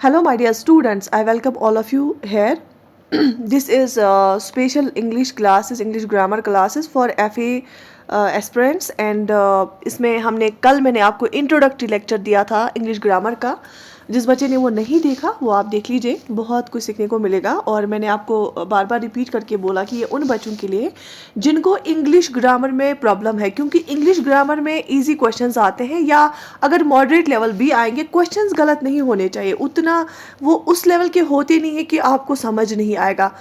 Hello, my dear students. I welcome all of you here. This is special English classes, English grammar classes for FA aspirants and इसमें मैंने आपको introductory lecture दिया था English grammar का. जिस बच्चे ने वो नहीं देखा वो आप देख लीजिए, बहुत कुछ सीखने को मिलेगा. और मैंने आपको बार बार रिपीट करके बोला कि ये उन बच्चों के लिए जिनको इंग्लिश ग्रामर में प्रॉब्लम है, क्योंकि इंग्लिश ग्रामर में इजी क्वेश्चंस आते हैं या अगर मॉडरेट लेवल भी आएंगे, क्वेश्चंस गलत नहीं होने चाहिए. उतना वो उस लेवल के होते नहीं है कि आपको समझ नहीं आएगा.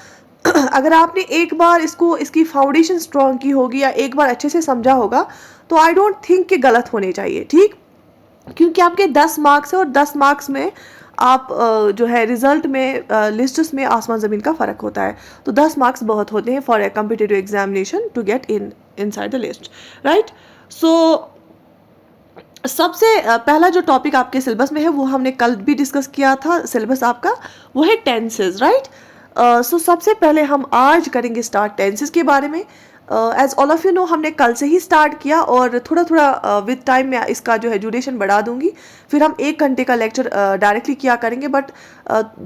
अगर आपने एक बार इसकी फाउंडेशन स्ट्रॉन्ग की होगी या एक बार अच्छे से समझा होगा तो आई डोंट थिंक कि गलत होने चाहिए. ठीक, क्योंकि आपके 10 मार्क्स है और 10 मार्क्स में आप जो है रिजल्ट में लिस्ट्स में आसमान ज़मीन का फ़र्क होता है. तो 10 मार्क्स बहुत होते हैं for a competitive examination to get inside the list, right. So सबसे पहला जो टॉपिक आपके सिलेबस में है वो हमने कल भी डिस्कस किया था. सिलेबस आपका वो है टेंसेस, राइट. सो सबसे पहले हम आज करेंगे स्टार्ट टेंसेस के बारे में. As all of you know, हमने कल से ही स्टार्ट किया और थोड़ा थोड़ा विद टाइम में इसका जो है ड्यूरेशन बढ़ा दूंगी. फिर हम 1 घंटे का लेक्चर डायरेक्टली किया करेंगे. बट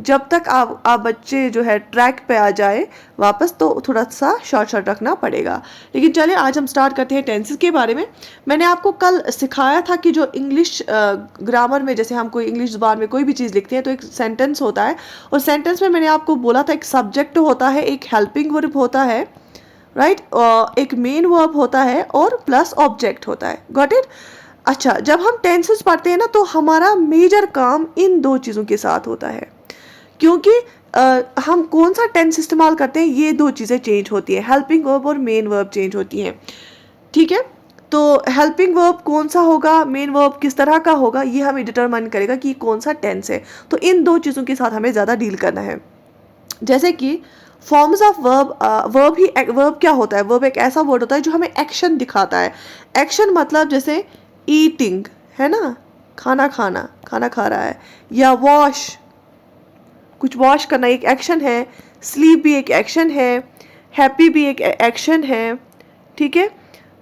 जब तक आप बच्चे जो है ट्रैक पे आ जाए वापस, तो थोड़ा सा शॉर्ट रखना पड़ेगा. लेकिन चलिए आज हम स्टार्ट करते हैं टेंसेस के बारे में. मैंने आपको कल सिखाया था कि जो इंग्लिश ग्रामर में, जैसे हम कोई इंग्लिश ज़ुबान में कोई भी चीज़ लिखते हैं तो एक सेंटेंस होता है, और सेंटेंस में मैंने आपको बोला था एक सब्जेक्ट होता है, एक हेल्पिंग वर्ब होता है, राइट, एक मेन वर्ब होता है और प्लस ऑब्जेक्ट होता है. Got it. अच्छा, जब हम टेंसेस पढ़ते हैं ना तो हमारा मेजर काम इन 2 चीज़ों के साथ होता है. क्योंकि हम कौन सा टेंस इस्तेमाल करते हैं, ये 2 चीज़ें चेंज होती हैं, हेल्पिंग वर्ब और मेन वर्ब चेंज होती हैं. ठीक है, तो हेल्पिंग वर्ब कौन सा होगा, मेन वर्ब किस तरह का होगा, ये हमें डिटरमाइन करेगा कि कौन सा टेंस है. तो इन 2 चीज़ों के साथ हमें ज़्यादा डील करना है. जैसे कि फॉर्म्स ऑफ वर्ब. वर्ब क्या होता है, वर्ब एक ऐसा वर्ड होता है जो हमें एक्शन दिखाता है. एक्शन मतलब जैसे ईटिंग है ना, खाना खाना, खाना खा रहा है, या वॉश, कुछ वॉश करना एक एक्शन है. स्लीप भी एक एक्शन है, हैप्पी भी एक एक्शन है. ठीक है,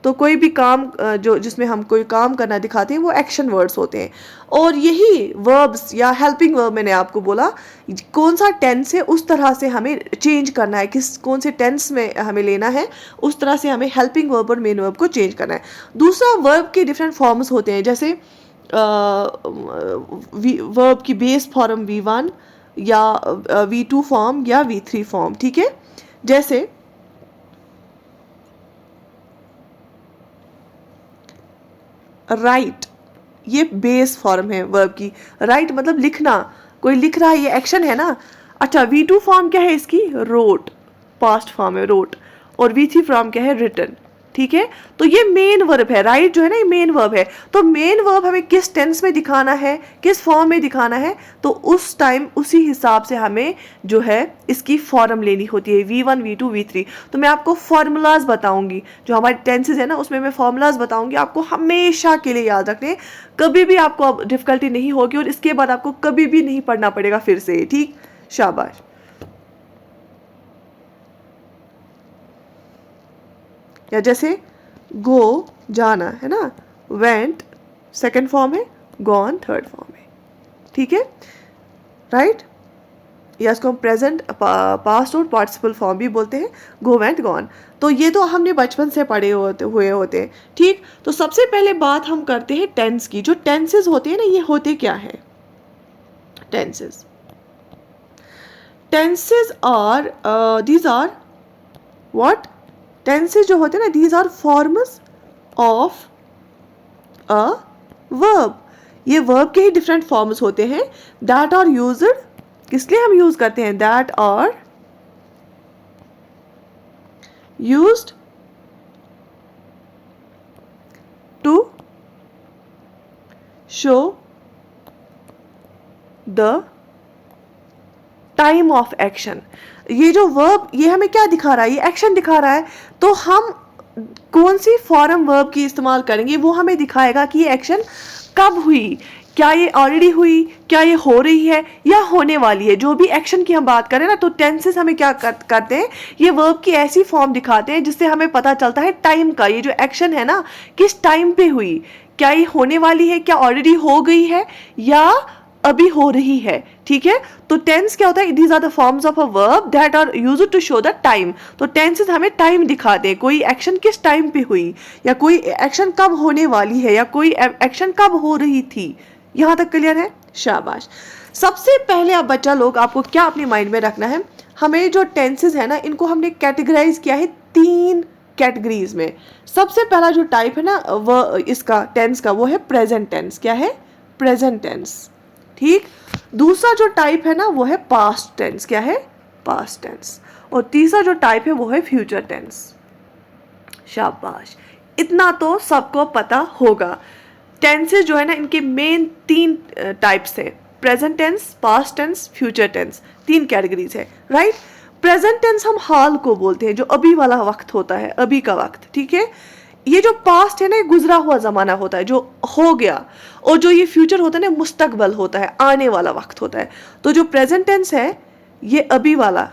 तो कोई भी काम जो जिसमें हम कोई काम करना दिखाते हैं वो एक्शन वर्ड्स होते हैं. और यही वर्ब्स या हेल्पिंग वर्ब मैंने आपको बोला कौन सा टेंस है उस तरह से हमें चेंज करना है, कौन से टेंस में हमें लेना है, उस तरह से हमें हेल्पिंग वर्ब और मेन वर्ब को चेंज करना है. दूसरा, वर्ब के डिफरेंट फॉर्म्स होते हैं. जैसे वर्ब की बेस फॉर्म V1 या V2 फॉर्म या V3 फॉर्म. ठीक है, जैसे राइट, ये बेस फॉर्म है वर्ब की. राइट मतलब लिखना, कोई लिख रहा है, ये एक्शन है ना. अच्छा, V2 फॉर्म क्या है इसकी, रोट, पास्ट फॉर्म है रोट. और V3 फॉर्म क्या है, रिटन. ठीक है, तो ये मेन वर्ब है. राइट जो है ना, ये मेन वर्ब है. तो मेन वर्ब हमें किस टेंस में दिखाना है, किस फॉर्म में दिखाना है, तो उस टाइम उसी हिसाब से हमें जो है इसकी फॉर्म लेनी होती है, V1 V2 V3. तो मैं आपको फॉर्मूलाज बताऊंगी, जो हमारे टेंसेज है ना उसमें मैं फॉर्मूलाज बताऊंगी, आपको हमेशा के लिए याद रखने. कभी भी आपको अब डिफिकल्टी नहीं होगी और इसके बाद आपको कभी भी नहीं पढ़ना पड़ेगा फिर से. ठीक, शाबाश. या जैसे गो, जाना है ना, वेंट सेकेंड फॉर्म है, गॉन थर्ड फॉर्म है. ठीक है, राइट. या इसको हम प्रेजेंट पास्ट और पार्टिसिपल फॉर्म भी बोलते हैं, गो, वेंट, गॉन. तो ये तो हमने बचपन से पढ़े हुए होते हैं. ठीक, तो सबसे पहले बात हम करते हैं टेंस की. जो टेंसेस होते हैं ना, ये होते क्या है, tenses are these are what, tenses जो होते हैं ना, these are forms of a verb. ये वर्ब के ही डिफरेंट फॉर्म्स होते हैं. दैट आर यूज्ड, किस लिए हम यूज करते हैं, that are used to show the time of action. ये जो वर्ब, ये हमें क्या दिखा रहा है, ये एक्शन दिखा रहा है. तो हम कौन सी फॉर्म वर्ब की इस्तेमाल करेंगे वो हमें दिखाएगा कि ये एक्शन कब हुई, क्या ये ऑलरेडी हुई, क्या ये हो रही है या होने वाली है. जो भी एक्शन की हम बात करें ना, तो टेंसेस हमें क्या करते हैं, ये वर्ब की ऐसी फॉर्म दिखाते हैं जिससे हमें पता चलता है टाइम का. ये जो एक्शन है ना, किस टाइम पे हुई, क्या ये होने वाली है, क्या ऑलरेडी हो गई है, या अभी हो रही है, ठीक है। तो टेंस क्या होता है, these are the forms of a verb that are used to show the time. तो टेंसेस हमें टाइम दिखाते हैं, कोई एक्शन किस टाइम पे हुई, या कोई एक्शन कब होने वाली है, या कोई एक्शन कब हो रही थी। यहां तक क्लियर है? शाबाश। सबसे पहले आप बच्चा लोग, आपको क्या अपने माइंड में रखना है, हमें जो टेंसेस है ना, इनको हमने कैटेगराइज किया है 3 कैटेगरीज में। सबसे पहला जो टाइप है ना वो इसका टेंस का, वो है प्रेजेंट टेंस। क्या है? प्रेजेंट टेंस, ठीक। दूसरा जो टाइप है ना वो है पास्ट टेंस। क्या है? Past tense. और तीसरा जो टाइप है वो है फ्यूचर टेंस। शाबाश, इतना तो सबको पता होगा। टेंसेस जो है ना, इनके मेन 3 टाइप्स हैं, present tense, past tense, future tense. 3 categories है, राइट। प्रेजेंट टेंस हम हाल को बोलते हैं, जो अभी वाला वक्त होता है, अभी का वक्त, ठीक है। ये जो पास्ट है ना, गुजरा हुआ जमाना होता है, जो हो गया। और जो ये फ्यूचर होता है ना, मुस्तकबल होता है, आने वाला वक्त होता है। तो जो प्रेजेंट टेंस है ये अभी वाला,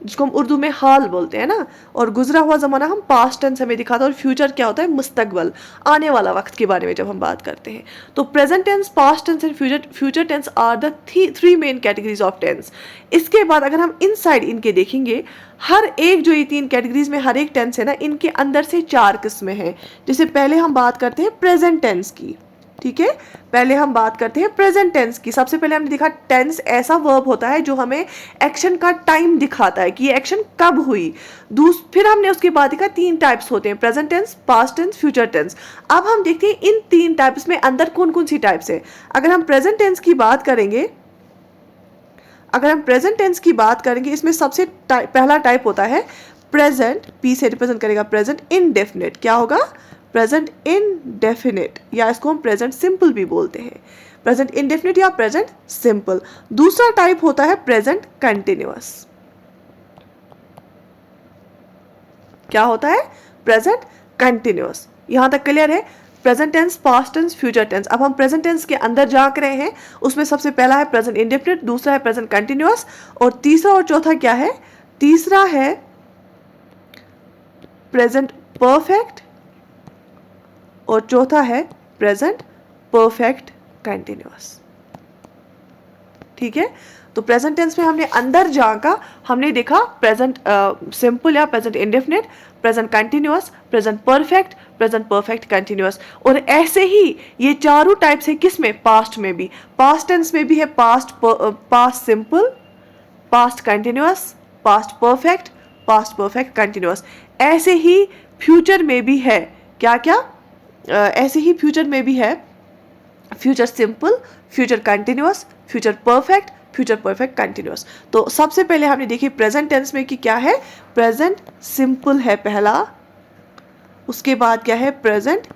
जिसको हम उर्दू में हाल बोलते हैं ना, और गुजरा हुआ जमाना हम पास्ट टेंस हमें दिखाता है, और फ्यूचर क्या होता है? मुस्तकबल, आने वाला वक्त के बारे में जब हम बात करते हैं। तो present tense, past tense and future tense are the 3 main categories of tense. इसके बाद अगर हम इनसाइड इनके देखेंगे, हर एक जो ये 3 कैटेगरीज में हर एक टेंस है ना, इनके अंदर से 4 किस्में हैं। जैसे पहले हम बात करते हैं प्रेजेंट टेंस की, ठीक है। पहले हम बात करते हैं प्रेजेंट टेंस की। सबसे पहले हमने देखा टेंस ऐसा वर्ब होता है जो हमें एक्शन का टाइम दिखाता है कि ये एक्शन कब हुई। फिर हमने उसके बाद देखा 3 टाइप्स होते हैं, present tense, past tense, future tense. अब हम देखते हैं इन 3 टाइप्स में अंदर कौन कौन सी टाइप्स है। अगर हम प्रेजेंट टेंस की बात करेंगे, इसमें सबसे पहला टाइप होता है प्रेजेंट, पी से रिप्रेजेंट करेगा प्रेजेंट इनडेफिनिट। क्या होगा? प्रेजेंट इनडेफिनिट, या इसको हम प्रेजेंट सिंपल भी बोलते हैं, प्रेजेंट इनडेफिनिट या प्रेजेंट सिंपल। दूसरा टाइप होता है प्रेजेंट कंटिन्यूअस। क्या होता है? Present continuous. यहां तक क्लियर है? Present tense, past tense, future tense. अब हम प्रेजेंट टेंस के अंदर झांक रहे हैं। उसमें सबसे पहला है प्रेजेंट इंडेफिनिट, दूसरा है प्रेजेंट कंटिन्यूअस, और तीसरा और चौथा क्या है? तीसरा है प्रेजेंट परफेक्ट, और चौथा है प्रेजेंट परफेक्ट कंटिन्यूअस, ठीक है। तो प्रेजेंट टेंस में हमने अंदर झांका, हमने देखा प्रेजेंट सिंपल या present indefinite, present continuous, present perfect continuous. और ऐसे ही ये चारों टाइप्स है किसमें? पास्ट में भी। पास्ट टेंस में भी है past simple, past continuous, past perfect continuous. ऐसे ही फ्यूचर में भी है। क्या क्या? ऐसे ही फ्यूचर में भी है future simple, future continuous, future perfect continuous. तो सबसे पहले हमने देखी प्रेजेंट टेंस में कि क्या है? प्रेजेंट सिंपल है पहला, उसके बाद क्या है? प्रेजेंट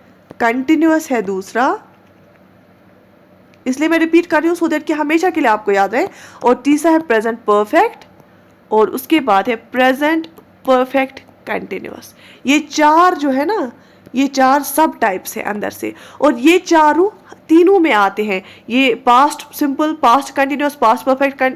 कंटिन्यूअस है दूसरा। इसलिए मैं रिपीट कर रही हूं सो दैट कि हमेशा के लिए आपको याद रहे। और तीसरा है प्रेजेंट परफेक्ट, और उसके बाद है प्रेजेंट परफेक्ट कंटिन्यूअस। ये 4 जो है ना, ये 4 सब टाइप्स है अंदर से, और ये तीनों में आते हैं। ये past simple, past continuous, past perfect और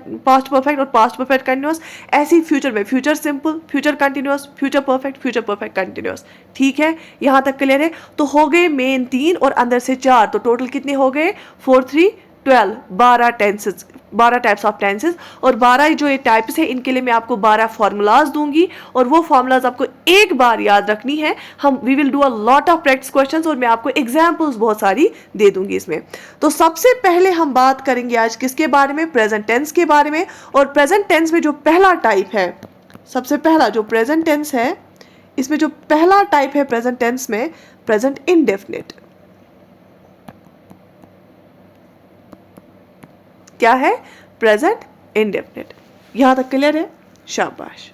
पास्ट परफेक्ट कंटिन्यूअस। ऐसे ही फ्यूचर में future simple, future continuous, future perfect continuous, ठीक है। यहां तक क्लियर है? तो हो गए मेन 3 और अंदर से 4, तो टोटल कितने हो गए? 4 3 12, 12 टेंसेस, 12 टाइप्स ऑफ टेंसेस। और 12 जो ये टाइप्स है, इनके लिए मैं आपको 12 फॉर्मूलाज दूंगी, और वो फॉर्मूलाज आपको एक बार याद रखनी है। We will do a lot of practice questions, और मैं आपको एग्जांपल्स बहुत सारी दे दूंगी इसमें। तो सबसे पहले हम बात करेंगे आज किसके बारे में? प्रेजेंट टेंस के बारे में। और प्रेजेंट टेंस में जो पहला टाइप है, सबसे पहला जो प्रेजेंट टेंस है, इसमें जो पहला टाइप है प्रेजेंट टेंस में, प्रेजेंट इंडेफिनिट। क्या है? Present indefinite. यहां तक क्लियर है? शाबाश।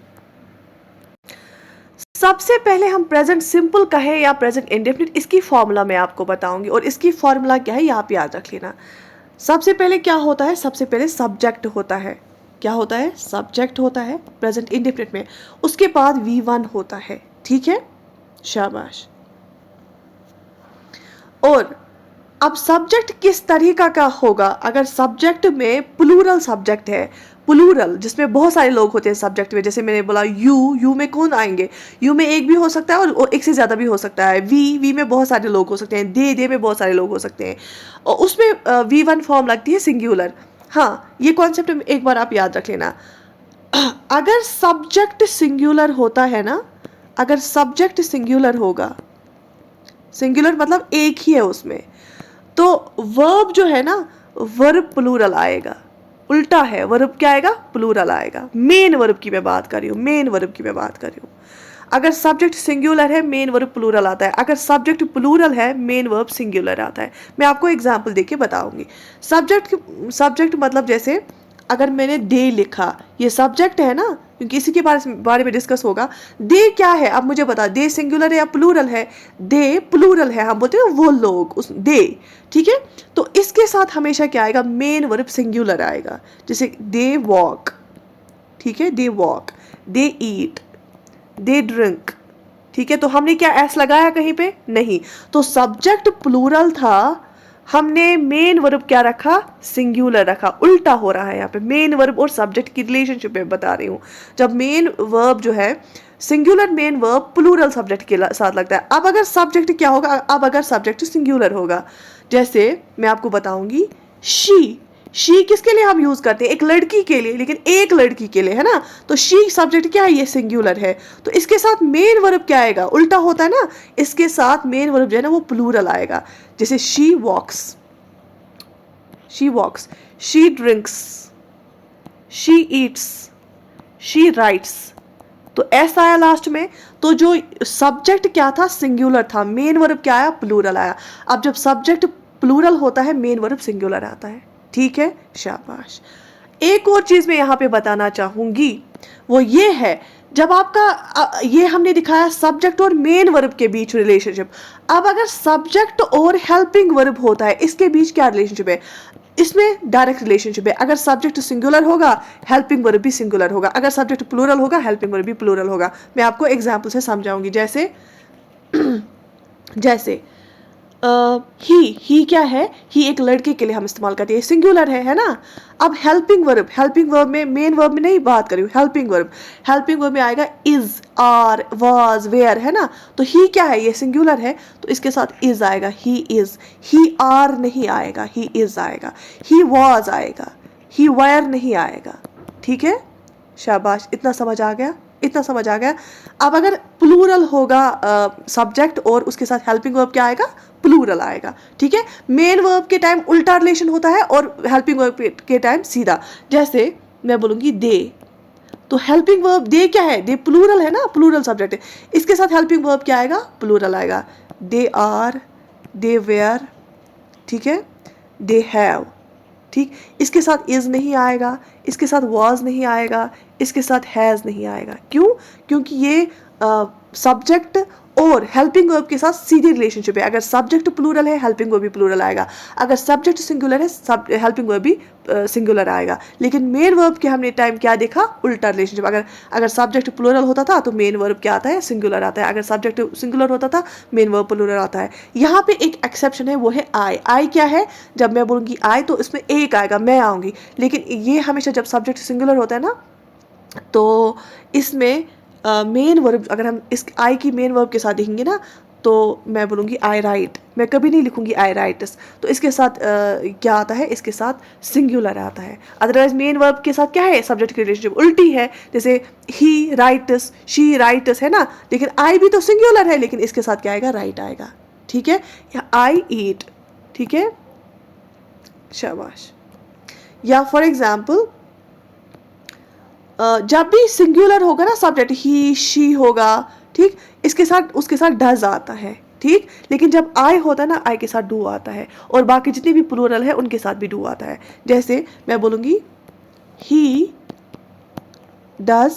सबसे पहले हम प्रेजेंट सिंपल कहे या प्रेजेंट इंडेफिनिट, इसकी फॉर्मूला मैं आपको बताऊंगी, और इसकी फॉर्मूला क्या है यहां पे याद रख लेना। सबसे पहले क्या होता है? सबसे पहले सब्जेक्ट होता है। क्या होता है? सब्जेक्ट होता है प्रेजेंट इंडेफिनिट में। उसके बाद V1 होता है, ठीक है। शाबाश। और अब सब्जेक्ट किस तरीका का होगा? अगर सब्जेक्ट में प्लूरल सब्जेक्ट है, प्लूरल जिसमें बहुत सारे लोग होते हैं सब्जेक्ट में, जैसे मैंने बोला यू में कौन आएंगे? यू में एक भी हो सकता है और एक से ज़्यादा भी हो सकता है। वी में बहुत सारे लोग हो सकते हैं, दे में बहुत सारे लोग हो सकते हैं, और उसमें V1 फॉर्म लगती है सिंगुलर। हाँ, ये कॉन्सेप्ट एक बार आप याद रख लेना। अगर सब्जेक्ट सिंगुलर होता है ना, अगर सब्जेक्ट सिंगुलर होगा, सिंगुलर मतलब एक ही है उसमें, तो वर्ब जो है ना, वर्ब प्लूरल आएगा। उल्टा है, वर्ब क्या आएगा? प्लूरल आएगा। मेन वर्ब की मैं बात कर रही हूँ, मेन वर्ब की मैं बात कर रही हूँ। अगर सब्जेक्ट सिंगुलर है, मेन वर्ब प्लूरल आता है। अगर सब्जेक्ट प्लूरल है, मेन वर्ब सिंगुलर आता है। मैं आपको एग्जांपल देके बताऊंगी। सब्जेक्ट मतलब जैसे अगर मैंने दे लिखा, ये सब्जेक्ट है ना, क्योंकि इसी के बारे में डिस्कस होगा। दे क्या है? अब मुझे बता, दे सिंगुलर है या प्लूरल है? दे प्लूरल है, हम बोलते हैं वो लोग, उस दे, ठीक है। तो इसके साथ हमेशा क्या आएगा? मेन वर्ब सिंगुलर आएगा। जैसे दे वॉक, ठीक है, they walk, they eat, they drink, ठीक है। तो हमने क्या एस लगाया कहीं पे? नहीं। तो सब्जेक्ट प्लूरल था, हमने मेन वर्ब क्या रखा? सिंगुलर रखा। उल्टा हो रहा है यहाँ पे, मेन वर्ब और सब्जेक्ट की रिलेशनशिप में बता रही हूँ। जब मेन वर्ब जो है, singular main verb plural subject के साथ लगता है। अब अगर सब्जेक्ट क्या होगा? अब अगर सब्जेक्ट सिंगुलर होगा, जैसे मैं आपको बताऊंगी, शी किसके लिए हम यूज करते हैं? एक लड़की के लिए, लेकिन एक लड़की के लिए, है ना। तो शी सब्जेक्ट क्या है? ये सिंगुलर है। तो इसके साथ मेन वर्ब क्या आएगा? उल्टा होता है ना, इसके साथ मेन वर्ब जो है ना वो प्लूरल आएगा। जैसे she walks, she walks, she drinks, she eats, she writes. तो एस आया लास्ट में। तो जो सब्जेक्ट क्या था? सिंगुलर था। मेन वर्ब क्या आया? प्लूरल आया। अब जब सब्जेक्ट प्लूरल होता है, मेन वर्ब सिंगुलर आता है। ठीक है, शाबाश। एक और चीज मैं यहां पे बताना चाहूंगी, वो ये है, जब आपका ये हमने दिखाया सब्जेक्ट और मेन वर्ब के बीच रिलेशनशिप। अब अगर सब्जेक्ट और हेल्पिंग वर्ब होता है, इसके बीच क्या रिलेशनशिप है? इसमें डायरेक्ट रिलेशनशिप है। अगर सब्जेक्ट सिंगुलर होगा, हेल्पिंग वर्ब भी सिंगुलर होगा। अगर सब्जेक्ट प्लूरल होगा, हेल्पिंग वर्ब भी प्लूरल होगा। मैं आपको एग्जांपल से समझाऊंगी। जैसे जैसे ही क्या है? ही एक लड़के के लिए हम इस्तेमाल करते हैं, सिंगुलर है ना। अब हेल्पिंग वर्ब में मेन वर्ब में नहीं बात कर रही हूँ, हेल्पिंग वर्ब में आएगा इज, आर, वाज, वेयर, है ना। तो ही क्या है? ये सिंगुलर है, तो इसके साथ इज आएगा, ही इज। ही आर नहीं आएगा, ही इज आएगा। ही वाज आएगा, ही वेयर नहीं आएगा। ठीक है, शाबाश। इतना समझ आ गया? इतना समझ आ गया। अब अगर प्लूरल होगा सब्जेक्ट और उसके साथ हेल्पिंग वर्ब क्या आएगा? प्लूरल आएगा। ठीक है, मेन वर्ब के टाइम उल्टा रिलेशन होता है और हेल्पिंग वर्ब के टाइम सीधा। जैसे मैं बोलूंगी दे, तो हेल्पिंग वर्ब दे क्या है? दे प्लूरल है ना, प्लूरल सब्जेक्ट है। इसके साथ हेल्पिंग वर्ब क्या आएगा? प्लूरल आएगा। दे आर, दे वेयर, ठीक है, दे हैव, ठीक। इसके साथ इज नहीं आएगा, इसके साथ वाज नहीं आएगा, इसके साथ हैज़ नहीं आएगा। क्यों? क्योंकि ये सब्जेक्ट और हेल्पिंग वर्ब के साथ सीधी रिलेशनशिप है। अगर सब्जेक्ट प्लूरल है, हेल्पिंग वर्ब भी प्लूरल आएगा। अगर सब्जेक्ट सिंगुलर है, हेल्पिंग वर्ब भी सिंगुलर आएगा। लेकिन मेन वर्ब के हमने टाइम क्या देखा? उल्टा रिलेशनशिप। अगर सब्जेक्ट प्लूरल होता था तो मेन वर्ब क्या आता है? सिंगुलर आता है। अगर सब्जेक्ट सिंगुलर होता था, मेन वर्ब प्लूरल आता है। यहाँ पे एक एक्सेप्शन है, वो है आई क्या है? जब मैं बोलूँगी आई तो इसमें एक आएगा, मैं आऊँगी। लेकिन ये हमेशा जब सब्जेक्ट सिंगुलर होता है ना, तो इसमें मेन वर्ब, अगर हम इस आई की मेन वर्ब के साथ देखेंगे ना, तो मैं बोलूँगी आई राइट, मैं कभी नहीं लिखूंगी आई राइट्स। तो इसके साथ क्या आता है? इसके साथ सिंगुलर आता है। अदरवाइज मेन वर्ब के साथ क्या है? सब्जेक्ट की रिलेशनशिप उल्टी है। जैसे ही राइट्स, शी राइट्स, है ना। लेकिन आई भी तो सिंगुलर है, लेकिन इसके साथ क्या आएगा? राइट आएगा। ठीक है, या आई ईट, ठीक है, शाबाश। या फॉर एग्जाम्पल जब भी सिंगुलर होगा ना सब्जेक्ट, ही, शी होगा, ठीक, इसके साथ उसके साथ डज आता है, ठीक। लेकिन जब आई होता है ना, आई के साथ डू आता है, और बाकी जितने भी प्लूरल है उनके साथ भी डू आता है। जैसे मैं बोलूँगी he does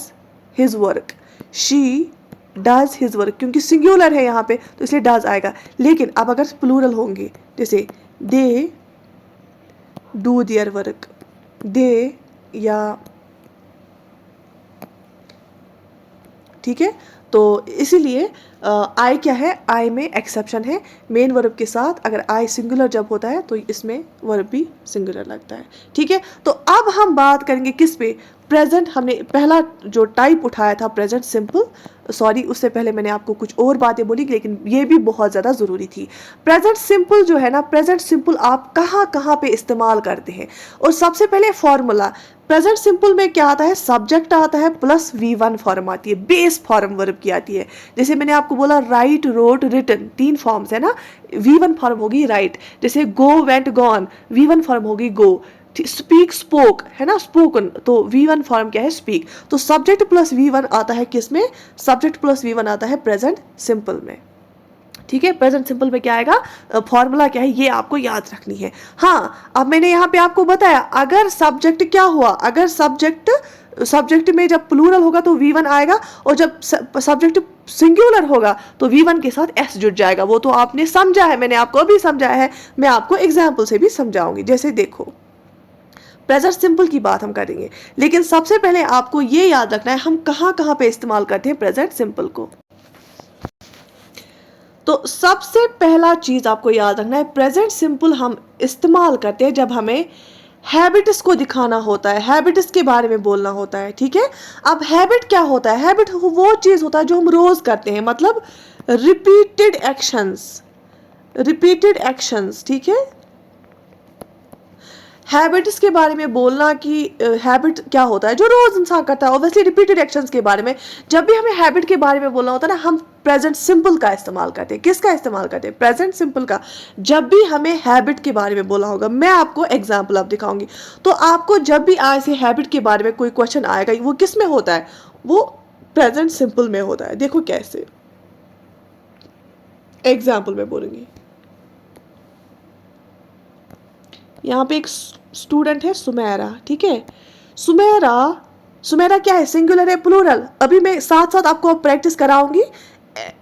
his work, she does his work, क्योंकि सिंगुलर है यहाँ पे तो इसलिए डज आएगा। लेकिन अब अगर प्लूरल होंगे, जैसे दे डू देयर वर्क, दे, या ठीक है। तो इसीलिए आई क्या है? आई में एक्सेप्शन है। मेन वर्ब के साथ अगर आई सिंगुलर जब होता है तो इसमें वर्ब भी सिंगुलर लगता है। ठीक है, तो अब हम बात करेंगे किस पे? प्रेजेंट हमने पहला जो टाइप उठाया था प्रेजेंट सिंपल, सॉरी उससे पहले मैंने आपको कुछ और बातें बोली लेकिन ये भी बहुत ज़्यादा ज़रूरी थी। प्रेजेंट सिंपल जो है ना, प्रेजेंट सिंपल आप कहाँ कहाँ पे इस्तेमाल करते हैं। और सबसे पहले फॉर्मूला, प्रेजेंट सिंपल में क्या आता है, सब्जेक्ट आता है प्लस V1 फॉर्म आती है, बेस फॉर्म वर्ब की आती है। जैसे मैंने आपको बोला राइट, रोट, रिटन, 3 फॉर्म्स है ना। V1 फॉर्म होगी राइट, जैसे गो, वेंट, गॉन, V1 फॉर्म होगी गो। स्पीक, स्पोक है ना, स्पोकन, तो V1 फॉर्म क्या है, स्पीक। तो सब्जेक्ट प्लस V1 आता है किसमें, सब्जेक्ट प्लस V1 आता है प्रेजेंट सिंपल में। ठीक है, प्रेजेंट सिंपल में क्या आएगा, फॉर्मूला क्या है ये आपको याद रखनी है। हाँ, अब मैंने यहाँ पे आपको बताया अगर सब्जेक्ट क्या हुआ, अगर सब्जेक्ट में जब प्लूरल होगा तो V1 आएगा, और जब सब्जेक्ट सिंगुलर होगा तो V1 के साथ S जुड़ जाएगा। वो तो आपने समझा है, मैंने आपको अभी समझाया है, मैं आपको एग्जाम्पल से भी समझाऊंगी। जैसे देखो, प्रेजेंट सिंपल की बात हम करेंगे, लेकिन सबसे पहले आपको ये याद रखना है हम कहाँ कहाँ पे इस्तेमाल करते हैं प्रेजेंट सिंपल को। तो सबसे पहला चीज आपको याद रखना है, प्रेजेंट सिंपल हम इस्तेमाल करते हैं जब हमें हैबिट्स को दिखाना होता है, हैबिट्स के बारे में बोलना होता है। ठीक है, अब हैबिट क्या होता है, हैबिट वो चीज होता है जो हम रोज करते हैं, मतलब रिपीटेड एक्शंस। ठीक है, हैबिट्स के बारे में बोलना कि हैबिट क्या होता है जो रोज इंसान करता है, ऑब्वियसली रिपीटेड एक्शंस के बारे में। जब भी हमें हैबिट के बारे में बोलना होता है ना, हम प्रेजेंट सिंपल का इस्तेमाल करते हैं। किसका इस्तेमाल करते हैं, प्रेजेंट सिंपल का। जब भी हमें हैबिट के बारे में बोलना होगा, मैं आपको एग्जाम्पल अब दिखाऊंगी, तो आपको जब भी ऐसे हैबिट के बारे में कोई क्वेश्चन आएगा, वो किस में होता है, वो प्रेजेंट सिंपल में होता है। देखो कैसे, एग्जाम्पल में बोलूंगी। यहाँ पे एक स्टूडेंट है सुमेरा। ठीक है, सुमेरा क्या है, सिंगुलर है, प्लूरल, अभी मैं साथ साथ आपको प्रैक्टिस कराऊंगी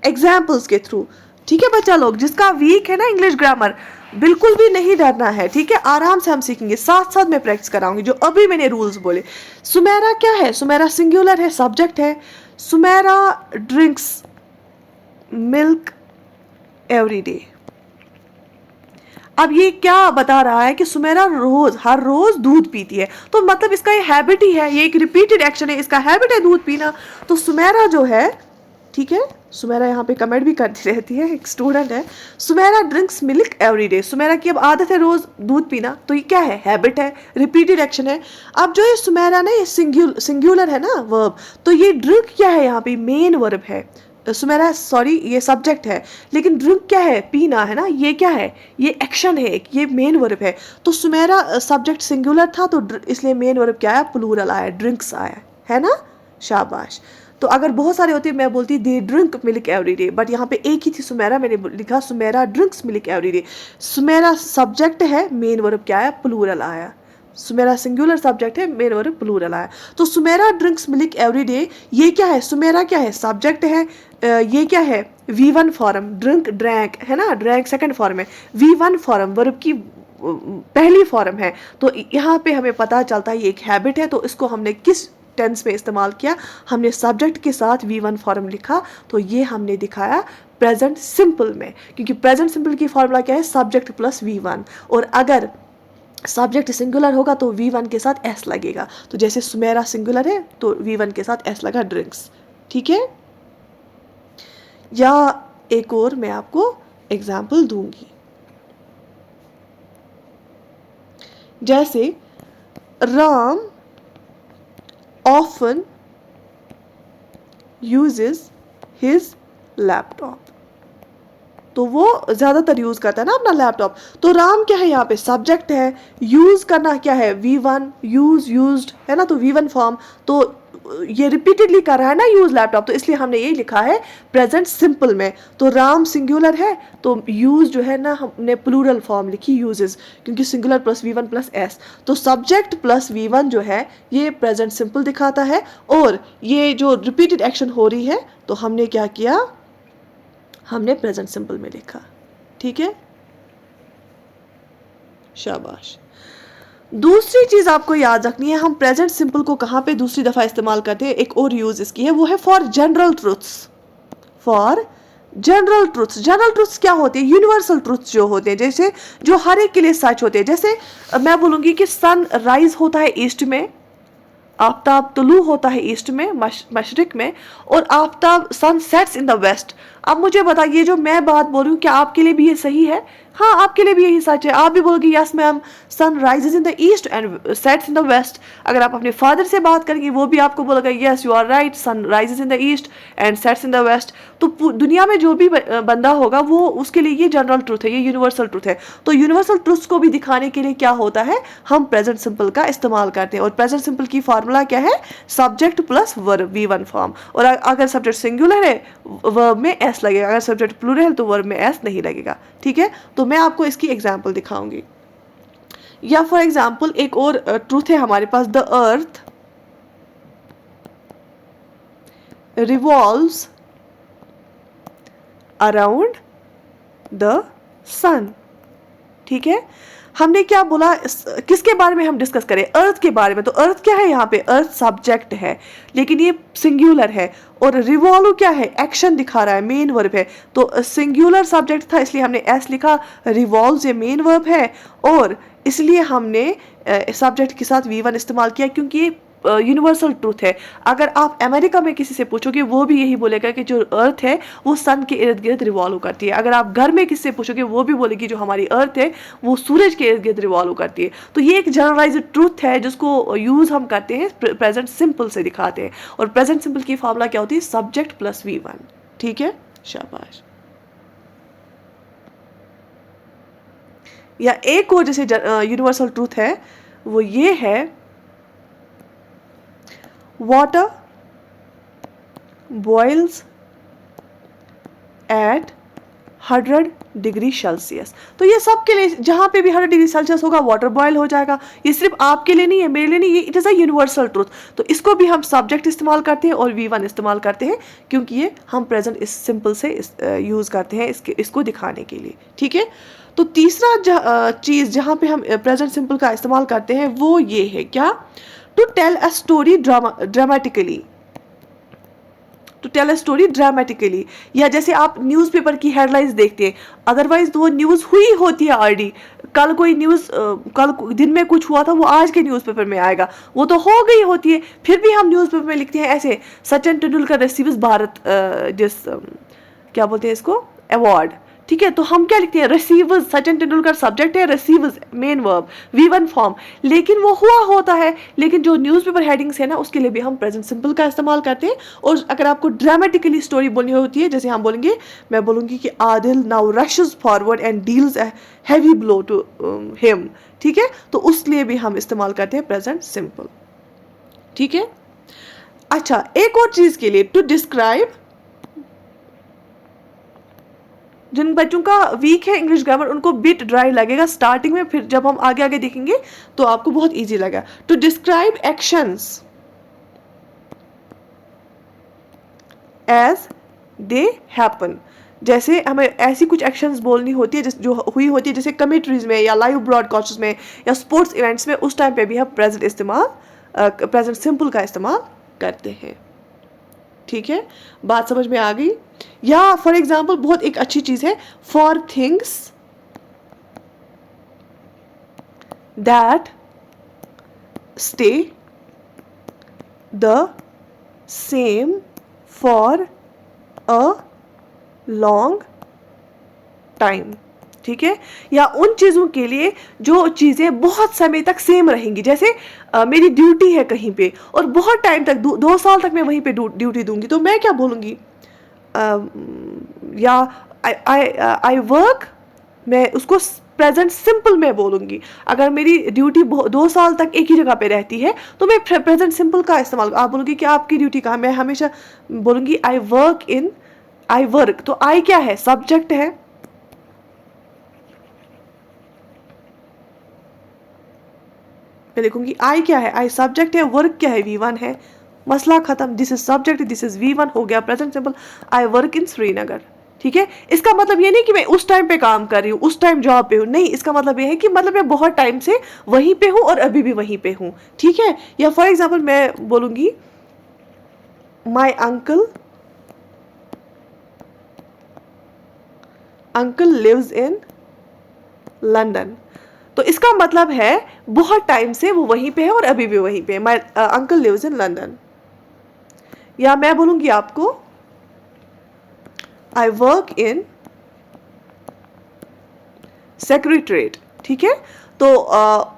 एग्जाम्पल्स के थ्रू। ठीक है बच्चा लोग, जिसका वीक है ना इंग्लिश ग्रामर, बिल्कुल भी नहीं डरना है। ठीक है, आराम से हम सीखेंगे, साथ साथ मैं प्रैक्टिस कराऊंगी जो अभी मैंने रूल्स बोले। सुमेरा क्या है, सुमेरा सिंगुलर है, सब्जेक्ट है। Sumera drinks milk every day. अब ये क्या बता रहा है कि सुमेरा हर रोज दूध पीती है, तो मतलब इसका ये हैबिट ही है, ये एक रिपीटेड एक्शन है, इसका हैबिट है दूध पीना। तो सुमेरा जो है, ठीक है, सुमेरा यहाँ पे कमेंट भी करती रहती है, एक स्टूडेंट है। Sumera drinks milk every day, Sumera की अब आदत है रोज दूध पीना, तो ये क्या है, हैबिट है, रिपीटेड एक्शन है। अब जो ये सुमेरा ना, ये सिंगुलर है ना वर्ब, तो ये ड्रिंक क्या है, यहाँ पे मेन वर्ब है। सुमेरा, सॉरी, ये सब्जेक्ट है, लेकिन ड्रिंक क्या है, पीना है ना, ये क्या है, ये एक्शन है, ये मेन वर्ब है। तो सुमेरा सब्जेक्ट सिंगुलर था, तो इसलिए मेन वर्ब क्या आया, प्लूरल आया, ड्रिंक्स आया, है ना, शाबाश। तो अगर बहुत सारे होते मैं बोलती they drink milk every day, but यहाँ पे एक ही थी सुमेरा, मैंने लिखा Sumera drinks milk every day. Sumera subject है, मेन वर्ब क्या आया, प्लूरल आया। सुमेरा सिंगुलर सब्जेक्ट है, मेन वर्ब प्लूरल आया। तो Sumera drinks milk every day, ये क्या है, सुमेरा क्या है, सब्जेक्ट है, ये क्या है, V1 फॉर्म, ड्रिंक ड्रैंक है ना, ड्रैंक सेकंड फॉर्म है, V1 फॉर्म वर्ब की पहली फॉर्म है। तो यहाँ पे हमें पता चलता है ये एक हैबिट है, तो इसको हमने किस टेंस में इस्तेमाल किया, हमने सब्जेक्ट के साथ V1 फॉर्म लिखा, तो ये हमने दिखाया प्रेजेंट सिंपल में, क्योंकि प्रेजेंट सिंपल की फॉर्मूला क्या है, सब्जेक्ट प्लस V1, और अगर सब्जेक्ट सिंगुलर होगा तो V1 के साथ S लगेगा। तो जैसे सुमेरा सिंगुलर है तो V1 के साथ S लगा, ड्रिंक्स। ठीक है, या एक और मैं आपको एग्जाम्पल दूंगी, जैसे Ram often uses his laptop, तो वो ज़्यादातर यूज़ करता है ना अपना लैपटॉप। तो राम क्या है, यहाँ पे सब्जेक्ट है, यूज़ करना क्या है, V1, यूज़, यूज्ड है ना, तो V1 फॉर्म, तो ये रिपीटेडली कर रहा है ना यूज़ लैपटॉप, तो इसलिए हमने ये लिखा है प्रेजेंट सिंपल में। तो राम सिंगुलर है, तो यूज़ जो है ना हमने प्लूरल फॉर्म लिखी, यूजेस, क्योंकि singular plus V1 plus S, तो सब्जेक्ट प्लस V1 जो है ये प्रेजेंट सिंपल दिखाता है। और ये जो रिपीटेड एक्शन हो रही है, तो हमने क्या किया, हमने प्रेजेंट सिंपल में लिखा। ठीक है, शाबाश। दूसरी चीज आपको याद रखनी है, हम प्रेजेंट सिंपल को कहां पे दूसरी दफा इस्तेमाल करते हैं, एक और यूज इसकी है, वो है for general truths. For general truths, general truths क्या होते हैं, यूनिवर्सल ट्रुथ्स जो होते हैं, जैसे जो हर एक के लिए सच होते हैं। जैसे मैं बोलूंगी कि सन राइज होता है ईस्ट में, आफ्ताब तुलू होता है ईस्ट में, मशरिक में, और आफ्ताब sun sets in the west. अब मुझे बताइए, जो मैं बात बोल रही हूँ, क्या आपके लिए भी ये सही है? हाँ, आपके लिए भी यही सच है। आप भी बोलोगे yes ma'am, sun rises in the east and sets in the west. अगर आप अपने फादर से बात करेंगे, वो भी आपको बोलेगा yes you are right, sun rises in the east and sets in the west. तो दुनिया में जो भी बंदा होगा, वो उसके लिए ये जनरल ट्रूथ है, ये यूनिवर्सल ट्रूथ है। तो यूनिवर्सल ट्रूथ को भी दिखाने के लिए क्या होता है, हम प्रेजेंट सिंपल का इस्तेमाल करते हैं। और प्रेजेंट सिंपल की फार्मूला क्या है, subject plus verb, V1 form. और अगर सब्जेक्ट सिंगुलर है, वर्ब में एस लगेगा, अगर सब्जेक्ट प्लूरल है तो वर्ब में एस नहीं लगेगा। ठीक है, तो मैं आपको इसकी एग्जाम्पल दिखाऊंगी। या फॉर एग्जाम्पल एक और ट्रूथ है हमारे पास, the earth revolves around the sun. ठीक है, हमने क्या बोला, किसके बारे में हम डिस्कस करें, अर्थ के बारे में। तो अर्थ क्या है, यहाँ पे अर्थ सब्जेक्ट है, लेकिन ये सिंगुलर है। और रिवॉल्व क्या है, एक्शन दिखा रहा है, मेन वर्ब है। तो सिंगुलर सब्जेक्ट था, इसलिए हमने एस लिखा। रिवॉल्व ये मेन वर्ब है, और इसलिए हमने सब्जेक्ट के साथ V1 इस्तेमाल किया, क्योंकि ये यूनिवर्सल ट्रूथ है। अगर आप अमेरिका में किसी से पूछोगे, वो भी यही बोलेगा कि जो अर्थ है वो सन के इर्द गिर्द रिवॉल्व करती है। अगर आप घर में किसी से पूछोगे, वो भी बोलेगी जो हमारी अर्थ है वो सूरज के इर्द गिर्द रिवॉल्व करती है। तो ये एक जनरलाइज्ड ट्रूथ है, जिसको यूज हम करते हैं प्रेजेंट सिंपल से दिखाते हैं। और प्रेजेंट सिंपल की फॉर्मूला क्या होती है, सब्जेक्ट प्लस V1। ठीक है, शाबाश। या एक और जैसे यूनिवर्सल ट्रूथ है, वो ये है, water boils at 100 degree Celsius. तो ये सबके लिए, जहां पे भी 100 डिग्री सेल्सियस होगा, वाटर बॉयल हो जाएगा। ये सिर्फ आपके लिए नहीं है, मेरे लिए नहीं, ये it is a universal truth. तो इसको भी हम सब्जेक्ट इस्तेमाल करते हैं और V1 इस्तेमाल करते हैं, क्योंकि ये हम प्रेजेंट इस सिंपल से यूज़ करते हैं इसको दिखाने के लिए। ठीक है, तो तीसरा चीज़ जहाँ पे हम प्रेजेंट सिंपल का इस्तेमाल करते हैं, वो ये है क्या, to tell a story dramatically. To tell a story dramatically, या जैसे आप न्यूज़पेपर की हेडलाइंस देखते हैं, अदरवाइज तो वो न्यूज़ हुई होती है ऑलरेडी। कल कोई न्यूज़, कल दिन में कुछ हुआ था, वो आज के न्यूज़पेपर में आएगा, वो तो हो गई होती है। फिर भी हम न्यूज़पेपर में लिखते हैं ऐसे, सचिन तेंदुलकर रिसीव्स भारत क्या बोलते हैं इसको, अवार्ड। ठीक है, तो हम क्या लिखते हैं, रिसीवर्स, सचिन तेंदुलकर सब्जेक्ट है, receivers main verb, V1 form. लेकिन वो हुआ होता है, लेकिन जो न्यूज़पेपर हेडिंग्स है ना, उसके लिए भी हम प्रेजेंट सिंपल का इस्तेमाल करते हैं। और अगर आपको ड्रामेटिकली स्टोरी बोलनी होती है, जैसे हम बोलेंगे, मैं बोलूँगी कि Adil now rushes forward and deals a heavy blow to him. ठीक है, तो उस लिए भी हम इस्तेमाल करते हैं प्रेजेंट सिंपल। ठीक है, अच्छा, एक और चीज़ के लिए, टू डिस्क्राइब, जिन बच्चों का वीक है इंग्लिश ग्रामर, उनको बिट ड्राई लगेगा स्टार्टिंग में, फिर जब हम आगे आगे देखेंगे तो आपको बहुत इजी लगेगा। To describe actions as they happen, जैसे हमें ऐसी कुछ एक्शंस बोलनी होती है जो हुई होती है, जैसे कमेंट्रीज में या लाइव ब्रॉडकास्ट में या स्पोर्ट्स इवेंट्स में, उस टाइम पे भी हम प्रेजेंट सिंपल का इस्तेमाल करते हैं। ठीक है, बात समझ में आ गई। या फॉर एग्जाम्पल, बहुत एक अच्छी चीज है, for things that stay the same for a long time. ठीक है, या उन चीज़ों के लिए जो चीज़ें बहुत समय तक सेम रहेंगी, जैसे मेरी ड्यूटी है कहीं पे और बहुत टाइम तक, 2 साल तक मैं वहीं पे ड्यूटी दूंगी, तो मैं क्या बोलूँगी, या आई वर्क, मैं उसको प्रेजेंट सिंपल में बोलूँगी। अगर मेरी ड्यूटी 2 साल तक एक ही जगह पे रहती है, तो मैं प्रेजेंट सिंपल का इस्तेमाल, आप बोलूँगी कि आपकी ड्यूटी कहाँ, मैं हमेशा बोलूँगी I work in, I work, तो आई क्या है, सब्जेक्ट है। मैं लिखूंगी आई क्या है, आई सब्जेक्ट है, वर्क क्या है, V1 है, मसला खत्म। This is subject, this is V1, हो गया present simple. I work in Srinagar. ठीक है, इसका मतलब ये नहीं कि मैं उस टाइम पे काम कर रही हूँ, उस टाइम जॉब पे हूँ, नहीं, इसका मतलब ये है कि मतलब मैं बहुत टाइम से वहीं पे हूँ और अभी भी वहीं पे हूँ। ठीक है, या फॉर एग्जाम्पल मैं बोलूंगी my uncle lives in London. तो इसका मतलब है बहुत टाइम से वो वहीं पे है और अभी भी वहीं पे है। My uncle lives in London. या मैं बोलूंगी आपको आई वर्क इन सेक्रेटरीट। ठीक है, तो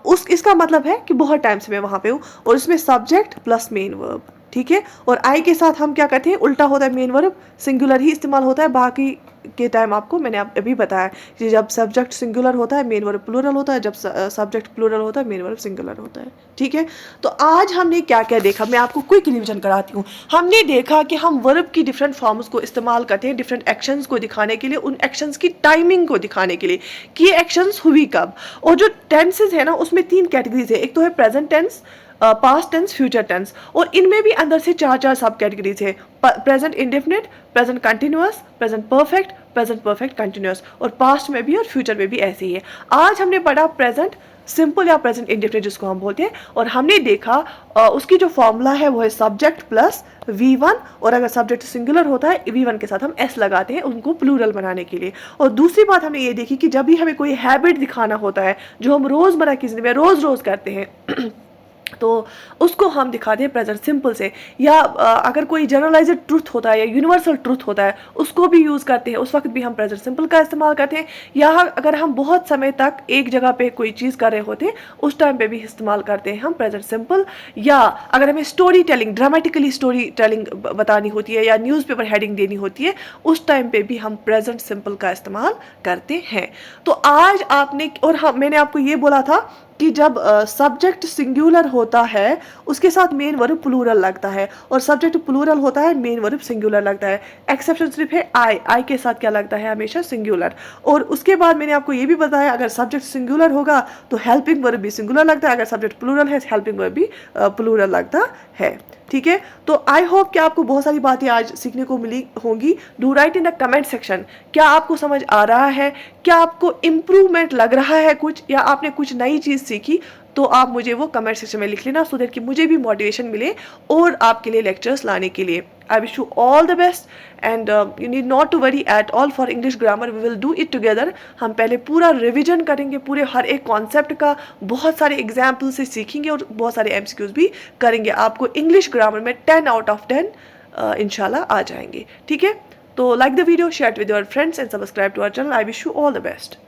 उस इसका मतलब है कि बहुत टाइम से मैं वहां पे हूँ, और इसमें सब्जेक्ट प्लस मेन वर्ब। ठीक है, और आई के साथ हम क्या करते हैं, उल्टा होता है मेन वर्ब, सिंगुलर ही इस्तेमाल होता है। बाकी के टाइम आपको मैंने अभी बताया कि जब सब्जेक्ट सिंगुलर होता है मेन वर्ब प्लूरल होता है, जब सब्जेक्ट प्लूरल होता है मेन वर्ब सिंगुलर होता है। ठीक है, तो आज हमने क्या क्या देखा, मैं आपको क्विक रिवीजन कराती हूँ। हमने देखा कि हम वर्ब की डिफरेंट फॉर्म्स को इस्तेमाल करते हैं डिफरेंट एक्शंस को दिखाने के लिए, उन एक्शंस की टाइमिंग को दिखाने के लिए कि ये एक्शंस हुई कब। और जो टेंसेज है ना, उसमें 3 कैटेगरीज है। एक तो है present tense, past tense, future tense, और इनमें भी अंदर से 4 सब कैटेगरीज है। Present indefinite, present continuous, present perfect, present perfect continuous, और पास्ट में भी और फ्यूचर में भी ऐसे ही है। आज हमने पढ़ा प्रेजेंट सिंपल या प्रेजेंट इंडेफिनिट जिसको हम बोलते हैं, और हमने देखा उसकी जो फॉर्मूला है वो है सब्जेक्ट प्लस V1, और अगर सब्जेक्ट सिंगुलर होता है V1 के साथ हम S लगाते हैं उनको प्लूरल बनाने के लिए। और दूसरी बात हमने ये देखी कि जब भी हमें कोई हैबिट दिखाना होता है जो हम रोज़मर्रा की जिंदगी में रोज़ रोज़ करते हैं तो उसको हम दिखाते हैं प्रेजेंट सिंपल से। या अगर कोई जनरलाइज्ड ट्रूथ होता है या यूनिवर्सल ट्रूथ होता है उसको भी यूज़ करते हैं, उस वक्त भी हम प्रेजेंट सिंपल का इस्तेमाल करते हैं। या अगर हम बहुत समय तक एक जगह पे कोई चीज़ कर रहे होते हैं उस टाइम पे भी इस्तेमाल करते हैं हम प्रेजेंट सिंपल। या अगर हमें story telling, dramatically story telling बतानी होती है या न्यूज़पेपर हेडिंग देनी होती है, उस टाइम पे भी हम प्रेजेंट सिंपल का इस्तेमाल करते हैं। तो आज आपने, और हाँ मैंने आपको ये बोला था कि जब सब्जेक्ट सिंगुलर होता है उसके साथ मेन वर्ब प्लूरल लगता है, और सब्जेक्ट प्लूरल होता है मेन वर्ब सिंगुलर लगता है। एक्सेप्शन सिर्फ है आई के साथ क्या लगता है हमेशा सिंगुलर। और उसके बाद मैंने आपको ये भी बताया अगर सब्जेक्ट सिंगुलर होगा तो हेल्पिंग वर्ब भी सिंगुलर लगता है, अगर सब्जेक्ट प्लूरल है हेल्पिंग वर्ब भी प्लूरल लगता है। ठीक है, तो आई होप कि आपको बहुत सारी बातें आज सीखने को मिली होंगी। Do right in the comment section, क्या आपको समझ आ रहा है, क्या आपको इम्प्रूवमेंट लग रहा है कुछ, या आपने कुछ नई चीज़ सीखी, तो आप मुझे वो कमेंट सेक्शन में लिख लेना सो दैट कि मुझे भी मोटिवेशन मिले और आपके लिए लेक्चर्स लाने के लिए। I wish you all the best and you need not to worry at all for English grammar, we will do it together. हम पहले पूरा रिविजन करेंगे, पूरे हर एक कॉन्सेप्ट का बहुत सारे एग्जाम्पल से सीखेंगे और बहुत सारे MCQs भी करेंगे। आपको इंग्लिश ग्रामर में 10 आउट ऑफ 10 इंशाल्लाह आ जाएंगे। ठीक है, तो like the video, share it with your friends and subscribe to our channel. I wish you all the best.